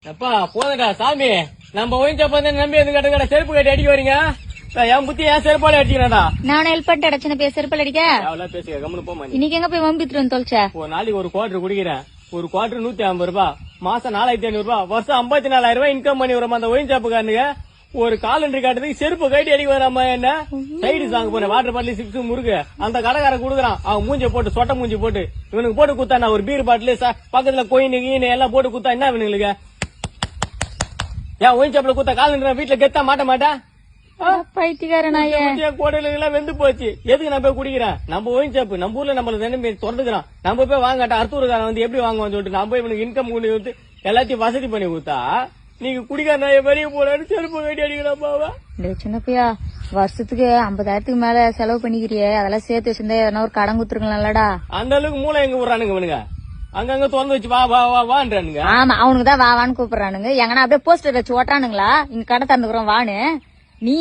எப்பா போதுடா சாமி, நம்ம ஒயின்சாப் வந்து நம்பி வந்து கடை செருப்பு கட்டி அடிக்க வரீங்க. என் புத்தி என் செருப்பாலே அடிக்கிறேன்டா. நான் ஹெல்ப் பண்ணிட்டேன் சின்ன பேர் செருப்பால் அடிக்க. அவ்வளவு பேசுக, கம்முனு போமா. இன்னைக்கு எங்க போய் வம்பித்துட்டு வந்து தொலைச்ச? ஒரு நாளைக்கு ஒரு குவார்டர் குடிக்கிறேன். ஒரு குவார்டர் 150 ரூபாய், மாசம் 4500 ரூபாய், வருஷம் 54,000 ரூபாய் இன்கம் பண்ணி வரும் அந்த ஒயின்சாப்புக்காரனுங்க. ஒரு காலண்டரி காட்டுறதுக்கு செருப்பு கட்டி அடிக்க வராம என்ன சைடு சாங்க போன வாட்டர் பாட்டில் 6 முறுக்கு அந்த கடைக்காரன் குடுக்குறான். அவன் மூஞ்சி போட்டு சொட்ட மூஞ்சி போட்டு இவனுக்கு போட்டு குத்தா ஒரு பீர் பாட்டில் பக்கத்துல கோயின் கீனு எல்லாம் போட்டு குத்தா என்ன இவனுங்களுக்கு? ஏன் ஒயின்சாப்ல குத்தா காலண்டர் வீட்டுல கெத்தா மாட்ட மாட்டேன். பைத்தியக்காரனாயே கோடையில எல்லாம் வெந்து போச்சு. எதுக்கு நான் போய் குடிக்கிறேன்? நம்ம ஒயின்சாப்பு நம்ம ஊர்ல நம்மள திறந்துக்கிறான். நம்ம போய் வாங்கட்டா அர்த்தூர்காரன் வந்து எப்படி வாங்குவான்னு சொல்லிட்டு நம்ம போய் இவனுக்கு இன்கம் கொண்டு வந்து எல்லாத்தையும் வசதி பண்ணி கொடுத்தா நீங்க குடிக்கார நாய பெரிய போறான்னு செருப்பு கட்டி அடிக்கிறாப்பாவா? சின்ன பையா, வருஷத்துக்கு 50,000 மேல செலவு பண்ணிக்கிறியே, அதெல்லாம் சேர்த்து வச்சிருந்தா எதனா ஒரு கடன் குடுத்துருக்கலாம்லடா. அந்த அளவுக்கு மூளை எங்க விடுறானுங்க இவனுங்க? அங்கங்க திறந்து வச்சு வா வா வா வான்றானுங்க. ஆமா, அவனுக்கு தான் வா வான்னு கூப்பிடுறானுங்க. எங்கன்னா அப்படியே போஸ்டர் வச்சு ஓட்டானுங்களா, இங்க கடை திறந்துக்கிறோம் வான்னு. நீ